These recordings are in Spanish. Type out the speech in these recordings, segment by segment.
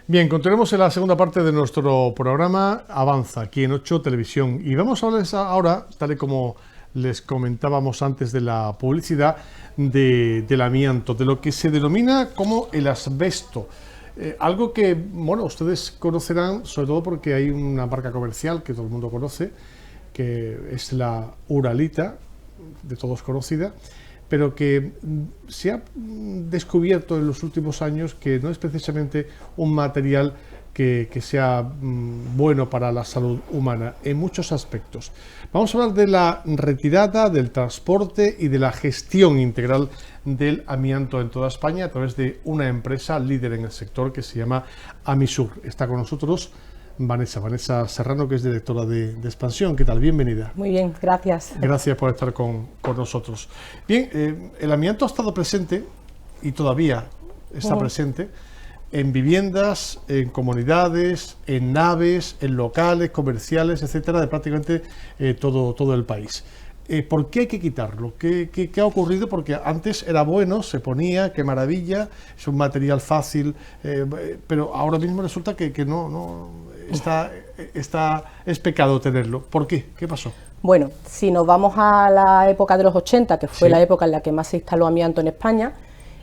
Bien, continuemos en la segunda parte de nuestro programa Avanza, aquí en 8 Televisión. Y vamos a hablar ahora, tal y como les comentábamos antes de la publicidad, del amianto, de lo que se denomina como el asbesto. Algo que, bueno, ustedes conocerán, sobre todo porque hay una marca comercial que todo el mundo conoce, que es la Uralita, de todos conocida, pero que se ha descubierto en los últimos años que no es precisamente un material que sea bueno para la salud humana en muchos aspectos. Vamos a hablar de la retirada, del transporte y de la gestión integral del amianto en toda España a través de una empresa líder en el sector que se llama Amisur. Está con nosotros Vanessa Serrano, que es directora de Expansión. ¿Qué tal? Bienvenida. Muy bien, gracias. Gracias por estar con nosotros. Bien, el amianto ha estado presente y todavía está presente en viviendas, en comunidades, en naves, en locales, comerciales, etcétera, de prácticamente todo el país. ¿Por qué hay que quitarlo? ¿Qué ha ocurrido? Porque antes era bueno, se ponía, qué maravilla, es un material fácil, pero ahora mismo resulta que no es pecado tenerlo. ¿Por qué? ¿Qué pasó? Bueno, si nos vamos a la época de los 80, que fue la época en la que más se instaló amianto en España,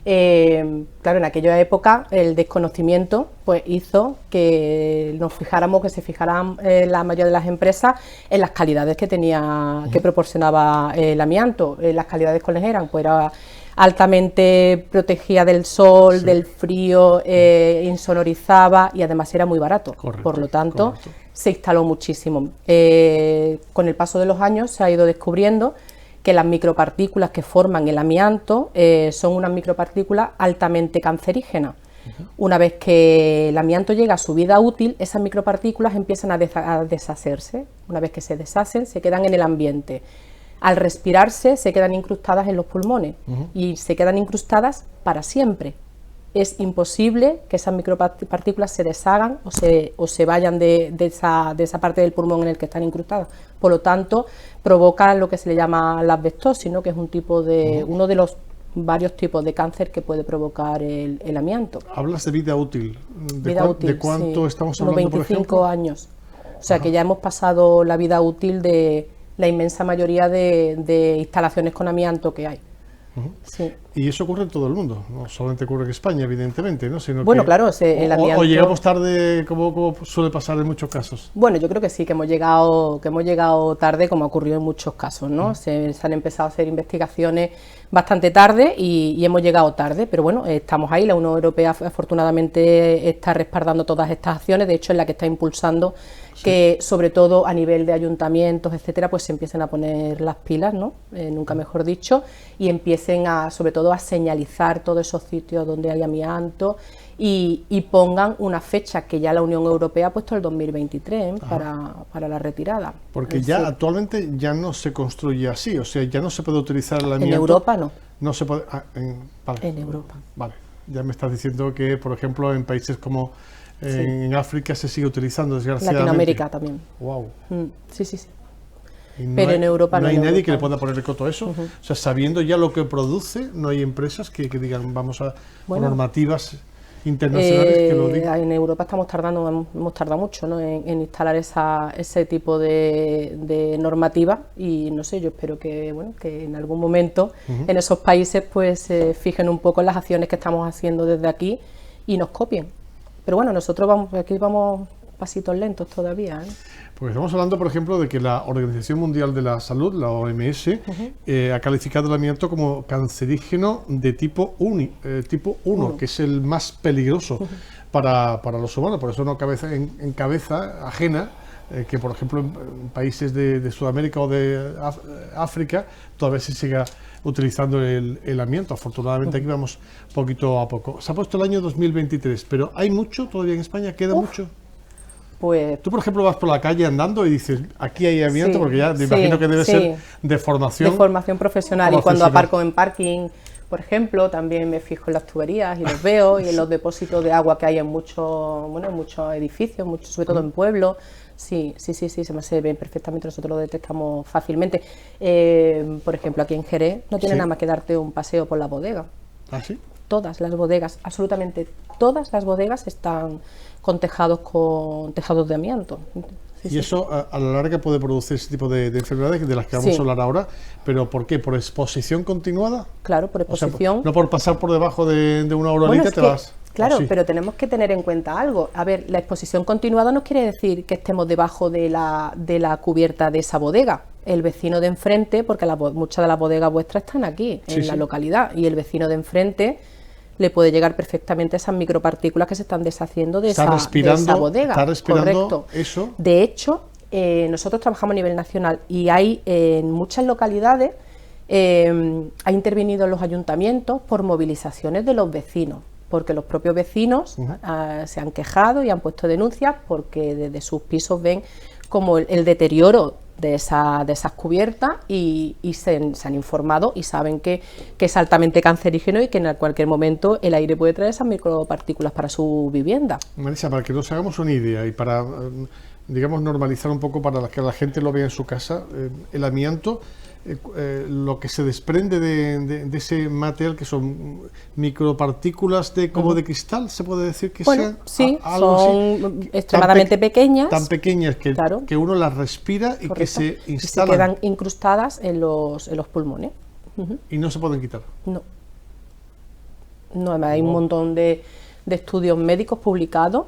claro, en aquella época el desconocimiento pues hizo que se fijaran la mayoría de las empresas en las calidades que proporcionaba el amianto. Las calidades cuáles eran, pues era altamente protegida del sol, del frío, insonorizaba y además era muy barato. Por lo tanto, se instaló muchísimo. Con el paso de los años se ha ido descubriendo que las micropartículas que forman el amianto son unas micropartículas altamente cancerígenas. Una vez que el amianto llega a su vida útil, esas micropartículas empiezan a deshacerse. Una vez que se deshacen, se quedan en el ambiente. Al respirarse, se quedan incrustadas en los pulmones y se quedan incrustadas para siempre. Es imposible que esas micropartículas se deshagan o se vayan de esa parte del pulmón en el que están incrustadas. Por lo tanto, provocan lo que se le llama la asbestosis, ¿no? Que es uno de los varios tipos de cáncer que puede provocar el amianto. Hablas de vida útil. ¿De cuánto estamos hablando, 25 por ejemplo? Años. O sea que ya hemos pasado la vida útil de la inmensa mayoría de instalaciones con amianto que hay. Sí. Y eso ocurre en todo el mundo, no solamente ocurre en España, evidentemente, ¿no? Sino bueno, claro, el amianto... o llegamos tarde, como suele pasar en muchos casos. Bueno, yo creo que sí, que hemos llegado tarde, como ha ocurrido en muchos casos, ¿no? Se han empezado a hacer investigaciones bastante tarde y hemos llegado tarde, pero bueno, estamos ahí. La Unión Europea afortunadamente está respaldando todas estas acciones, de hecho es la que está impulsando que, sobre todo a nivel de ayuntamientos, etcétera, pues se empiecen a poner las pilas, ¿no? Nunca mejor dicho, y empiecen sobre todo a señalizar todos esos sitios donde hay amianto y pongan una fecha que ya la Unión Europea ha puesto el 2023 para la retirada. Porque ya actualmente ya no se construye así, o sea, ya no se puede utilizar el amianto. En Europa no. No se puede. Vale. En Europa. Vale. Ya me estás diciendo que, por ejemplo, en países como en África se sigue utilizando, desgraciadamente. Latinoamérica también. Wow. Sí. Pero en Europa no hay nadie que le pueda poner el coto a eso. O sea, sabiendo ya lo que produce, no hay empresas que digan vamos a normativas internacionales que lo digan. En Europa hemos tardado mucho, ¿no? en instalar ese tipo de normativa y no sé, yo espero que en algún momento en esos países pues se fijen un poco en las acciones que estamos haciendo desde aquí y nos copien. Pero bueno, nosotros vamos pasitos lentos todavía, ¿eh? Pues estamos hablando, por ejemplo, de que la Organización Mundial de la Salud, la OMS, ha calificado el amianto como cancerígeno de tipo 1, que es el más peligroso para los humanos. Por eso no cabe en cabeza ajena que, por ejemplo, en países de Sudamérica o de África todavía se siga utilizando el amianto. Afortunadamente aquí vamos poquito a poco. Se ha puesto el año 2023, pero ¿hay mucho todavía en España? ¿Queda mucho? Pues, tú, por ejemplo, vas por la calle andando y dices, aquí hay amianto, porque ya me imagino que debe ser de formación. De formación profesional. Y cuando aparco en parking, por ejemplo, también me fijo en las tuberías y los veo, y en los depósitos de agua que hay en muchos edificios, sobre todo en pueblos. Sí, se me ven perfectamente, nosotros lo detectamos fácilmente. Por ejemplo, aquí en Jerez no tiene nada más que darte un paseo por la bodega. ¿Ah, sí? todas las bodegas, absolutamente todas las bodegas están con tejados de amianto. Sí, y eso a la larga puede producir ese tipo de enfermedades de las que vamos a hablar ahora, pero ¿por qué? ¿Por exposición continuada? Claro, por exposición. O sea, no por pasar por debajo de una orolita te vas. Claro, pero tenemos que tener en cuenta algo. A ver, la exposición continuada no quiere decir que estemos debajo de la cubierta de esa bodega. El vecino de enfrente, porque muchas de las bodegas vuestras están aquí, en la localidad, y el vecino de enfrente le puede llegar perfectamente esas micropartículas que se están deshaciendo de esa bodega. Está respirando. Correcto. Eso. De hecho, nosotros trabajamos a nivel nacional y hay en muchas localidades, ha intervenido en los ayuntamientos por movilizaciones de los vecinos, porque los propios vecinos se han quejado y han puesto denuncias porque desde sus pisos ven como el deterioro de esas cubiertas y se han informado y saben que es altamente cancerígeno y que en cualquier momento el aire puede traer esas micropartículas para su vivienda. Marisa, para que nos hagamos una idea y para, digamos, normalizar un poco para que la gente lo vea en su casa, el amianto, lo que se desprende de ese material, que son micropartículas como de cristal, se puede decir que sean. Sí, algo son así, extremadamente pequeñas. Tan pequeñas que uno las respira y que se instalan. Y se quedan incrustadas en los pulmones. Y no se pueden quitar. No, además hay un montón de estudios médicos publicados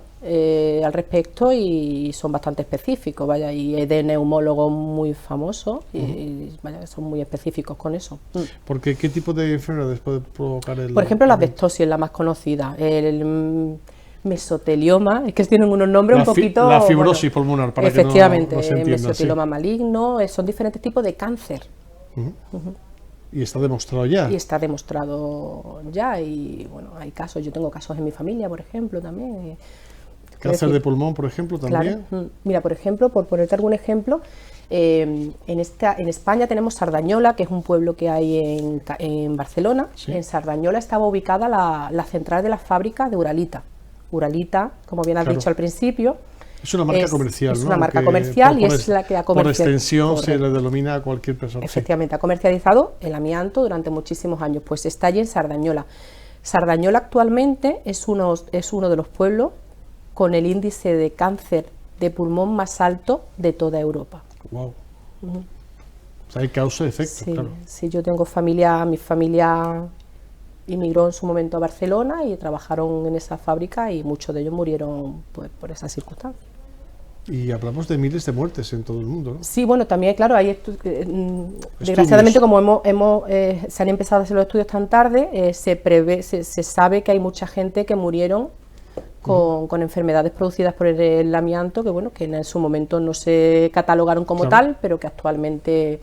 al respecto y son bastante específicos, vaya, y hay de neumólogos muy famosos y vaya, son muy específicos con eso. Porque ¿qué tipo de enfermedades puede provocar Por ejemplo, la asbestosis es la más conocida, el mesotelioma, es que tienen unos nombres un poquito... La fibrosis pulmonar, para efectivamente, que no se entienda, mesotelioma maligno, son diferentes tipos de cáncer. Y está demostrado ya. Y está demostrado ya, y bueno, hay casos, yo tengo casos en mi familia, por ejemplo, también. ¿Cáncer de pulmón, por ejemplo, también? Claro. Mira, por ejemplo, por ponerte algún ejemplo, en España tenemos Sardañola, que es un pueblo que hay en Barcelona. Sí. En Sardañola estaba ubicada la central de la fábrica de Uralita. Uralita, como bien has dicho al principio, es una marca comercial, ¿no? Es una marca comercial y es la que ha comercializado. Por extensión se le denomina a cualquier persona. Efectivamente, ha comercializado el amianto durante muchísimos años, pues está allí en Sardañola. Sardañola actualmente es uno de los pueblos con el índice de cáncer de pulmón más alto de toda Europa. Wow. O sea, hay causa-efecto, claro. Sí, yo tengo mi familia inmigró en su momento a Barcelona y trabajaron en esa fábrica y muchos de ellos murieron pues, por esas circunstancias. Y hablamos de miles de muertes en todo el mundo, ¿no? Sí, bueno, también, claro, hay desgraciadamente, como se han empezado a hacer los estudios tan tarde, se sabe que hay mucha gente que murieron con enfermedades producidas por el amianto, que bueno, que en su momento no se catalogaron como tal, pero que actualmente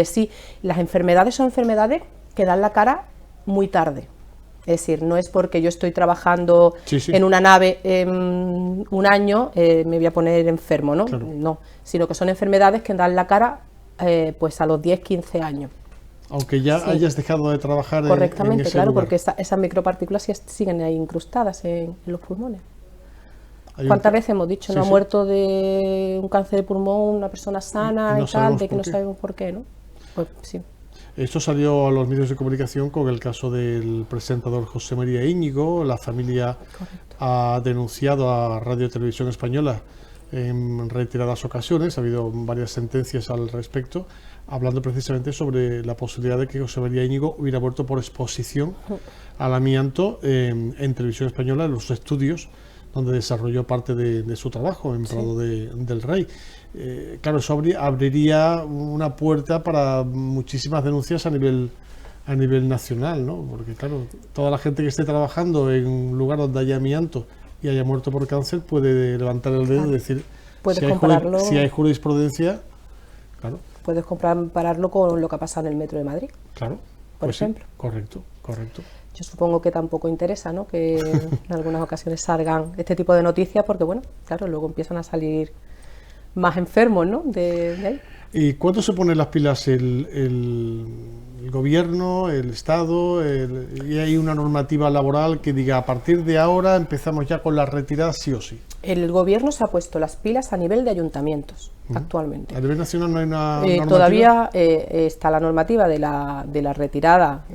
sí. Las enfermedades son enfermedades que dan la cara muy tarde. Es decir, no es porque yo estoy trabajando en una nave un año, me voy a poner enfermo, ¿no? Claro. No, sino que son enfermedades que dan la cara pues a los 10, 15 años. Aunque ya hayas dejado de trabajar correctamente, en ese claro, lugar. porque esas micropartículas siguen ahí incrustadas en los pulmones. ¿Cuántas veces hemos dicho, no ha muerto de un cáncer de pulmón una persona sana y tal, de que no sabemos por qué, ¿no? Pues sí. Esto salió a los medios de comunicación con el caso del presentador José María Íñigo. La familia ha denunciado a Radio Televisión Española en reiteradas ocasiones. Ha habido varias sentencias al respecto, hablando precisamente sobre la posibilidad de que José María Íñigo hubiera muerto por exposición al amianto en Televisión Española, en los estudios donde desarrolló parte de su trabajo en Prado del Rey. Claro, eso abriría una puerta para muchísimas denuncias a nivel nacional, ¿no? Porque claro, toda la gente que esté trabajando en un lugar donde haya amianto y haya muerto por cáncer puede levantar el dedo y decir si hay jurisprudencia, claro. Puedes compararlo con lo que ha pasado en el Metro de Madrid. Claro, por ejemplo. Sí, correcto. Yo supongo que tampoco interesa, ¿no? Que en algunas ocasiones salgan este tipo de noticias porque, bueno, claro, luego empiezan a salir más enfermos, ¿no? De ahí. ¿Y cuánto se pone las pilas el gobierno, el Estado, y hay una normativa laboral que diga a partir de ahora empezamos ya con la retirada sí o sí. El gobierno se ha puesto las pilas a nivel de ayuntamientos actualmente. A nivel nacional no hay una normativa. Todavía está la normativa de la retirada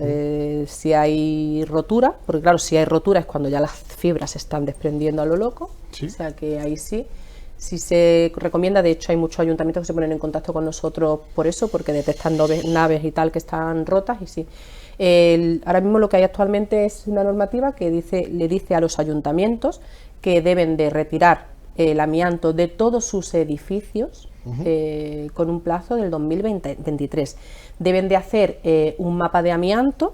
si hay rotura, porque claro, si hay rotura es cuando ya las fibras se están desprendiendo a lo loco, ¿Sí? O sea que ahí sí. Si se recomienda, de hecho hay muchos ayuntamientos que se ponen en contacto con nosotros por eso, porque detectan naves y tal que están rotas y sí. Ahora mismo lo que hay actualmente es una normativa que le dice a los ayuntamientos que deben de retirar el amianto de todos sus edificios con un plazo del 2023. Deben de hacer un mapa de amianto,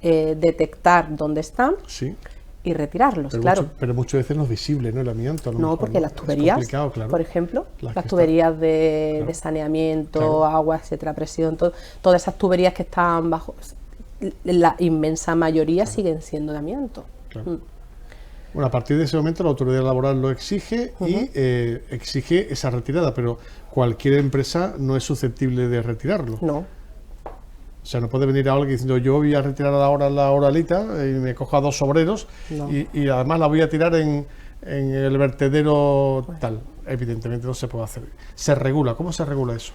detectar dónde están. Sí. Y retirarlos, Pero claro. pero muchas veces no es visible, ¿no? El amianto. No, porque las tuberías, claro, por ejemplo, las que tuberías de saneamiento, claro, agua, etcétera, presión, todas esas tuberías que están bajo, la inmensa mayoría siguen siendo de amianto. Claro. Bueno, a partir de ese momento la autoridad laboral lo exige y exige esa retirada, pero cualquier empresa no es susceptible de retirarlo. No. O sea, no puede venir alguien diciendo yo voy a retirar ahora la oralita y me cojo a 2 obreros y además la voy a tirar en el vertedero tal. Evidentemente no se puede hacer. Se regula. ¿Cómo se regula eso?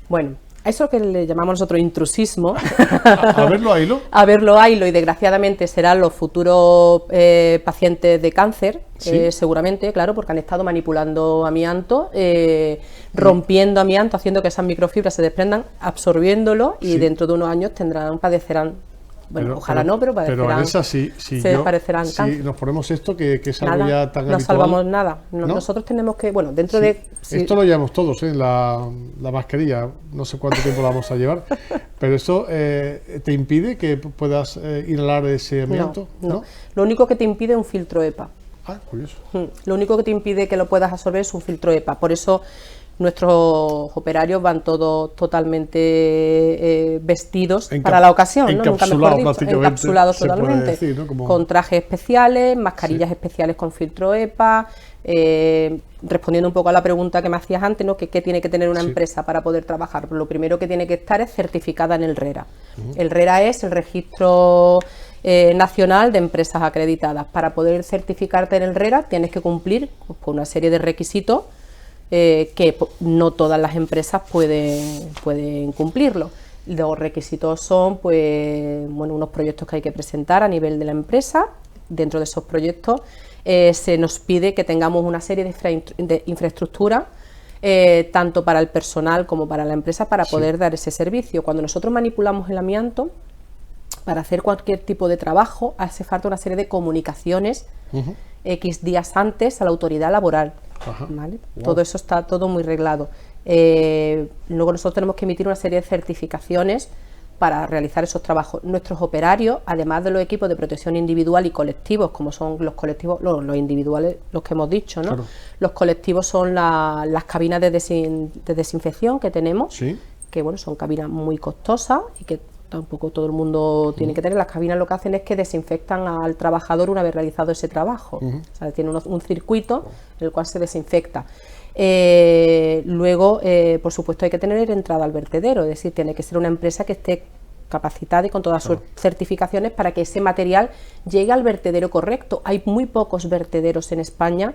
Bueno, a eso que le llamamos nosotros intrusismo. A verlo, Ailo. A verlo, Ailo, y desgraciadamente serán los futuros pacientes de cáncer, ¿Sí? seguramente, claro, porque han estado manipulando amianto, rompiendo amianto, haciendo que esas microfibras se desprendan, absorbiéndolo y dentro de unos años padecerán. Bueno, ojalá no, pero padecerán. Pero en esa si nos ponemos esto, que es algo ya tan habitual. No salvamos nada. ¿No? Nosotros tenemos que, bueno, dentro de... Esto lo llevamos todos, la mascarilla, no sé cuánto tiempo la vamos a llevar, pero eso te impide que puedas inhalar ese amianto. No. Lo único que te impide es un filtro EPA. Ah, curioso. Lo único que te impide que lo puedas absorber es un filtro EPA. Por eso nuestros operarios van todos totalmente vestidos para la ocasión, ¿no? Nunca mejor dicho, encapsulados totalmente, decir, ¿no? Como... con trajes especiales, mascarillas especiales con filtro EPA. Respondiendo un poco a la pregunta que me hacías antes, ¿no? ¿Qué tiene que tener una empresa para poder trabajar? Pues lo primero que tiene que estar es certificada en el RERA. El RERA es el registro nacional de empresas acreditadas. Para poder certificarte en el RERA tienes que cumplir con una serie de requisitos que no todas las empresas pueden cumplirlo. Los requisitos son pues, bueno, unos proyectos que hay que presentar a nivel de la empresa. Dentro de esos proyectos se nos pide que tengamos una serie de infraestructura tanto para el personal como para la empresa para poder dar ese servicio. Cuando nosotros manipulamos el amianto, para hacer cualquier tipo de trabajo hace falta una serie de comunicaciones X días antes a la autoridad laboral. ¿Vale? Wow. Todo eso está todo muy reglado. Luego nosotros tenemos que emitir una serie de certificaciones para realizar esos trabajos. Nuestros operarios, además de los equipos de protección individual y colectivos, como son los colectivos, los individuales, los que hemos dicho, ¿no? Claro. Los colectivos son las cabinas de desinfección que tenemos, que bueno, son cabinas muy costosas y que tampoco todo el mundo tiene que tener. Las cabinas lo que hacen es que desinfectan al trabajador una vez realizado ese trabajo. O sea, tiene un circuito en el cual se desinfecta. Luego, por supuesto, hay que tener entrada al vertedero, es decir, tiene que ser una empresa que esté capacitada y con todas sus certificaciones para que ese material llegue al vertedero correcto. Hay muy pocos vertederos en España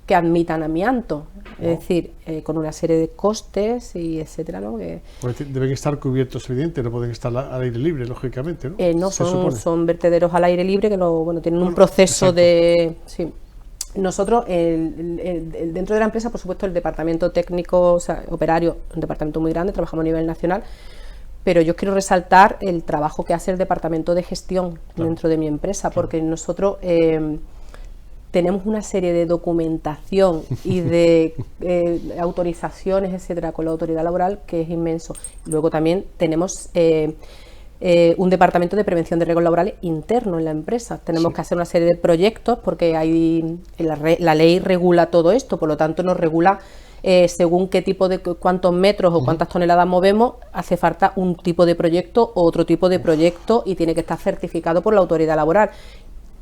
que admitan amianto, es decir, con una serie de costes y etcétera, ¿no? Pues deben estar cubiertos, evidente, no pueden estar al aire libre, lógicamente, ¿no? No, son vertederos al aire libre que tienen un proceso de... Sí. Nosotros, dentro de la empresa, por supuesto, el departamento técnico, o sea, operario, un departamento muy grande, trabajamos a nivel nacional, pero yo quiero resaltar el trabajo que hace el departamento de gestión dentro de mi empresa, porque nosotros tenemos una serie de documentación y de autorizaciones, etcétera, con la autoridad laboral que es inmenso. Luego también tenemos un departamento de prevención de riesgos laborales interno en la empresa. Tenemos que hacer una serie de proyectos porque la ley regula todo esto, por lo tanto nos regula según qué tipo de cuántos metros o cuántas toneladas movemos, hace falta un tipo de proyecto o otro tipo de proyecto y tiene que estar certificado por la autoridad laboral.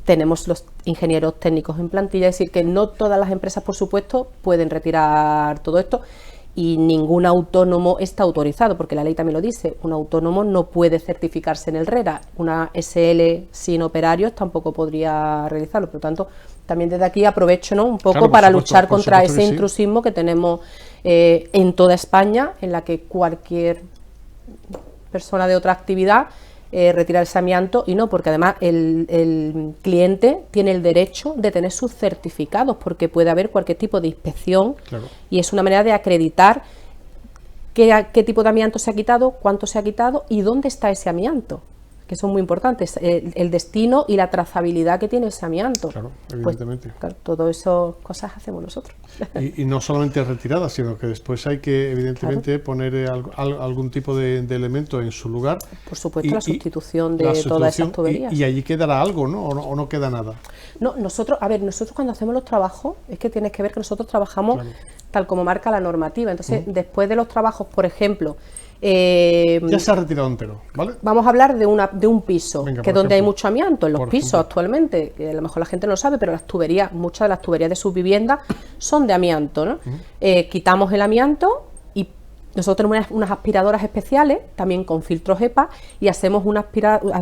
Tenemos los ingenieros técnicos en plantilla, es decir, que no todas las empresas, por supuesto, pueden retirar todo esto. y ningún autónomo está autorizado, porque la ley también lo dice, un autónomo no puede certificarse en el RERA, una SL sin operarios tampoco podría realizarlo, por lo tanto, también desde aquí aprovecho, ¿no?, un poco claro, para supuesto, luchar contra ese que sí. intrusismo que tenemos en toda España, en la que cualquier persona de otra actividad retirar ese amianto, y no, porque además el cliente tiene el derecho de tener sus certificados, porque puede haber cualquier tipo de inspección, Claro. y es una manera de acreditar qué tipo de amianto se ha quitado, cuánto se ha quitado y dónde está ese amianto, que son muy importantes, el destino y la trazabilidad que tiene ese amianto. Claro, Pues, evidentemente. claro, todo eso cosas hacemos nosotros. Y no solamente retirada, sino que después hay que, evidentemente, poner algún tipo de elemento en su lugar. Por supuesto, la sustitución de la todas sustitución, esas tuberías. y allí quedará algo, ¿no? ¿O no queda nada? No, nosotros cuando hacemos los trabajos, es que tienes que ver que nosotros trabajamos Claro. tal como marca la normativa. Entonces, después de los trabajos, por ejemplo, Ya se ha retirado entero, ¿vale? vamos a hablar de un piso, Venga, que es por donde hay ejemplo. mucho amianto, en los Por pisos ejemplo. actualmente, que a lo mejor la gente no lo sabe, pero las tuberías, muchas de las tuberías de sus viviendas son de amianto, ¿no? Quitamos el amianto y nosotros tenemos unas aspiradoras especiales, también con filtros EPA, y hacemos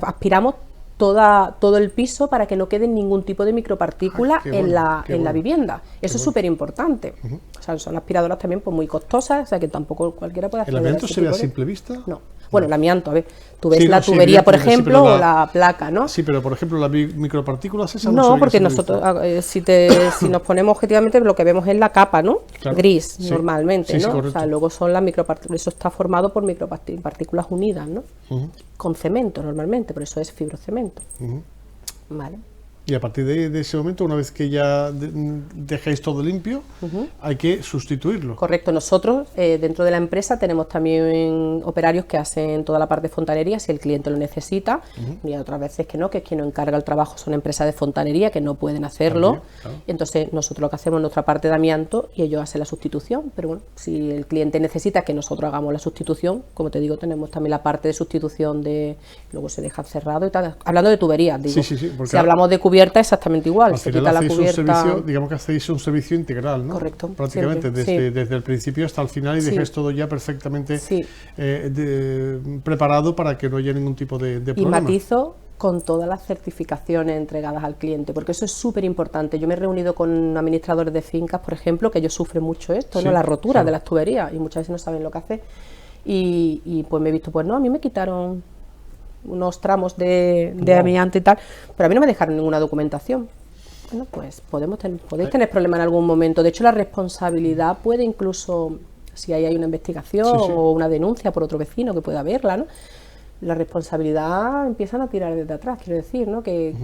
aspiramos todo el piso para que no quede ningún tipo de micropartícula Qué en bueno, la qué bueno. vivienda. Eso es súper importante. O sea, son aspiradoras también pues muy costosas, o sea que tampoco cualquiera puede ¿El acceder a amianto ese se ve a tipo de- simple vista? No. Bueno, el amianto, a ver, tú ves Sí, la no, sí, tubería, por evidentemente, sí, ejemplo, pero o la placa, ¿no? Sí, pero por ejemplo, las micropartículas esas no se No, ven a porque simple nosotros, vista. si nos ponemos objetivamente, lo que vemos es la capa, ¿no? Claro, Gris, sí. normalmente, Sí, sí, ¿no? O correcto. sea, luego son las micropartículas, eso está formado por micropartículas unidas, ¿no? Con cemento, normalmente, por eso es fibrocemento. Vale. Y a partir de ese momento, una vez que ya dejáis todo limpio, hay que sustituirlo. Correcto, nosotros dentro de la empresa tenemos también operarios que hacen toda la parte de fontanería si el cliente lo necesita, y otras veces que no, que quien nos encarga el trabajo son empresas de fontanería que no pueden hacerlo. También, claro. Entonces nosotros lo que hacemos es nuestra parte de amianto y ellos hacen la sustitución, pero bueno, si el cliente necesita que nosotros hagamos la sustitución, como te digo, tenemos también la parte de sustitución luego se deja cerrado y tal. Hablando de tuberías, digo, Sí, porque si hablamos de cubierta exactamente igual, al se final quita la hacéis cubierta. un servicio, digamos que hacéis un servicio integral, ¿no? Correcto, Prácticamente siempre, desde el principio hasta el final, y Sí. dejáis todo ya perfectamente Sí. preparado para que no haya ningún tipo de Y problema. matizo con todas las certificaciones entregadas al cliente, porque eso es súper importante. Yo me he reunido con administradores de fincas, por ejemplo, que ellos sufren mucho esto, Sí, ¿no? La rotura claro. de las tuberías, y muchas veces no saben lo que hacer. Y pues me he visto, pues no, a mí me quitaron unos tramos de Wow. amianto y tal, pero a mí no me dejaron ninguna documentación. Bueno, pues podéis tener problemas en algún momento. De hecho, la responsabilidad puede incluso, si hay una investigación Sí. o una denuncia por otro vecino que pueda haberla, ¿no? La responsabilidad empiezan a tirar desde atrás, quiero decir, ¿no? Que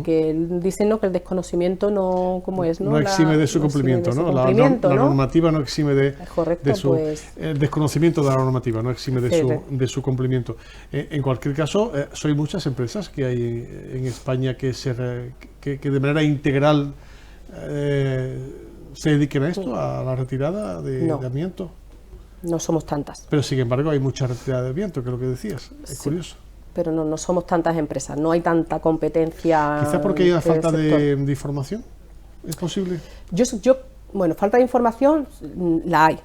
dicen, ¿no?, que el desconocimiento no, ¿cómo es? No exime de su no exime cumplimiento, de su ¿no? cumplimiento, La ¿no? normativa no exime de Correcto, su pues. el desconocimiento de la normativa, no exime Sí. de su cumplimiento. En cualquier caso, soy muchas empresas que hay en España que de manera integral se dediquen a esto, a la retirada No. de amianto. No somos tantas, Pero sin embargo hay mucha retirada de amianto, que es lo que decías. Es curioso. pero no somos tantas empresas, no hay tanta competencia. Quizás porque hay una en el falta sector. de información. ¿Es posible? Bueno, falta de información la hay,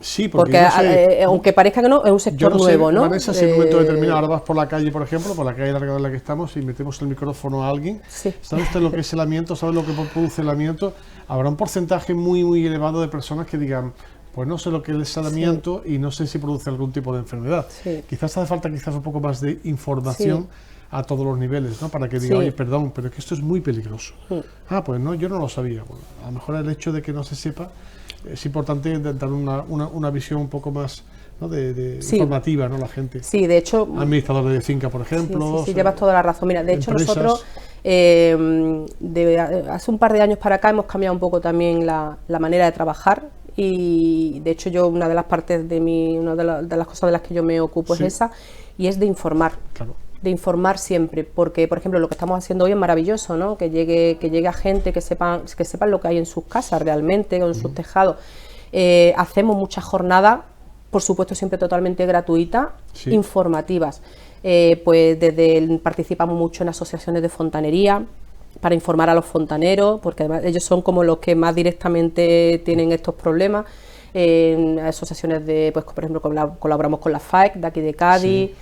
Sí, porque yo no sé, aunque parezca que no, es un yo sector no sé, nuevo, ¿no? Vanessa, si en un momento determinado ahora vas por la calle, por ejemplo, por la calle larga en la que estamos, y metemos el micrófono a alguien, Sí. ¿sabe usted lo que es el amianto? ¿Sabe lo que produce el amianto? Habrá un porcentaje muy, muy elevado de personas que digan, pues no sé lo que es el amianto y no sé si produce algún tipo de enfermedad. Sí. Quizás hace falta un poco más de información a todos los niveles, ¿no? Para que diga, Sí. oye, perdón, pero es que esto es muy peligroso. Ah, pues no, yo no lo sabía. Bueno, a lo mejor el hecho de que no se sepa es importante dar una visión un poco más, ¿no?, de Sí. informativa, ¿no? La gente. Sí, de hecho, Administradores de finca, por ejemplo. sí, llevas toda la razón. Mira, de hecho empresas. nosotros hace un par de años para acá hemos cambiado un poco también la manera de trabajar, y de hecho yo una de las partes una de las cosas de las que yo me ocupo Sí. es esa, y es de informar. Claro. De informar siempre, porque por ejemplo lo que estamos haciendo hoy es maravilloso, ¿no? Que llegue a gente que sepan lo que hay en sus casas realmente, o en sus tejados. Hacemos muchas jornadas, por supuesto siempre totalmente gratuitas, Sí. informativas. Pues participamos mucho en asociaciones de fontanería para informar a los fontaneros, porque además ellos son como los que más directamente tienen estos problemas. en asociaciones de, pues por ejemplo, colaboramos con la FAEC de aquí de Cádiz. Sí.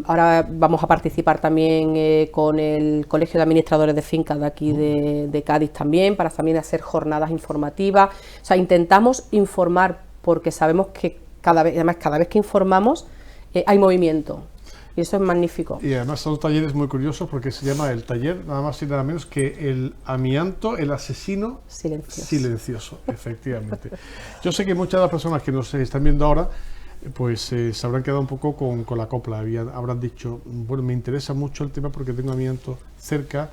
Ahora vamos a participar también con el Colegio de Administradores de Fincas de aquí de Cádiz también, para también hacer jornadas informativas. O sea, intentamos informar porque sabemos que cada vez que informamos hay movimiento. Y eso es magnífico. Y además son talleres muy curiosos porque se llama el taller nada más y nada menos que el amianto, el asesino silencioso, efectivamente. Yo sé que muchas de las personas que nos están viendo ahora pues se habrán quedado un poco con la copla, habrán dicho, bueno, me interesa mucho el tema porque tengo amianto cerca,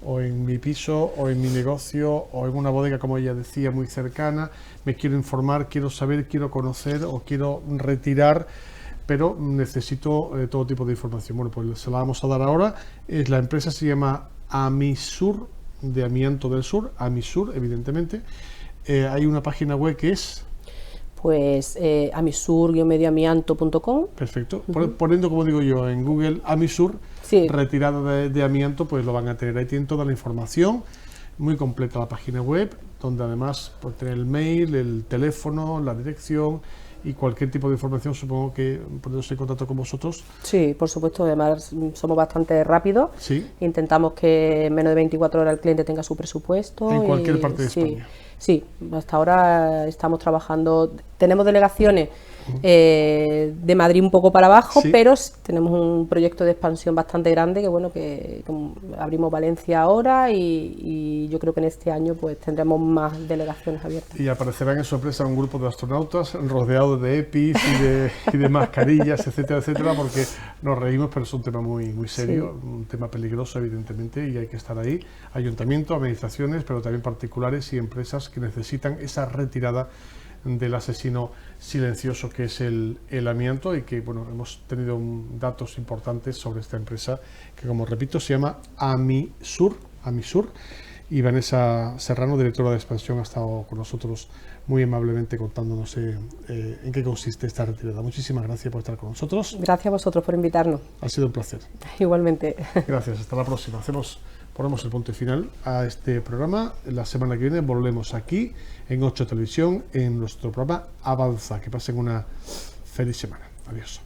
o en mi piso, o en mi negocio, o en una bodega, como ella decía, muy cercana, me quiero informar, quiero saber, quiero conocer, o quiero retirar, pero necesito todo tipo de información. Bueno, pues se la vamos a dar ahora. La empresa se llama Amisur, de Amianto del Sur, Amisur, evidentemente. Hay una página web que es... Pues amisur-medioamianto.com. Perfecto. Poniendo, como digo yo, en Google Amisur, retirada de amianto, pues lo van a tener. Ahí tienen toda la información, muy completa la página web, donde además pueden tener el mail, el teléfono, la dirección y cualquier tipo de información, supongo que poniéndose en contacto con vosotros. Sí, por supuesto, además somos bastante rápidos. Sí. Intentamos que en menos de 24 horas el cliente tenga su presupuesto. En cualquier parte de España. Sí, hasta ahora estamos trabajando, tenemos delegaciones de Madrid un poco para abajo, pero tenemos un proyecto de expansión bastante grande que bueno, que abrimos Valencia ahora y yo creo que en este año pues tendremos más delegaciones abiertas. Y aparecerán en su empresa un grupo de astronautas rodeados de EPIs y de mascarillas, etcétera, etcétera, porque nos reímos, pero es un tema muy serio, un tema peligroso evidentemente, y hay que estar ahí. Ayuntamiento, administraciones, pero también particulares y empresas que necesitan esa retirada del asesino silencioso que es el amianto, y que bueno, hemos tenido datos importantes sobre esta empresa que, como repito, se llama Amisur, y Vanessa Serrano, directora de expansión, ha estado con nosotros muy amablemente contándonos en qué consiste esta retirada. Muchísimas gracias por estar con nosotros. Gracias a vosotros por invitarnos. Ha sido un placer. Igualmente. Gracias, hasta la próxima. Ponemos el punto final a este programa. La semana que viene volvemos aquí en 8 Televisión en nuestro programa Avanza. Que pasen una feliz semana. Adiós.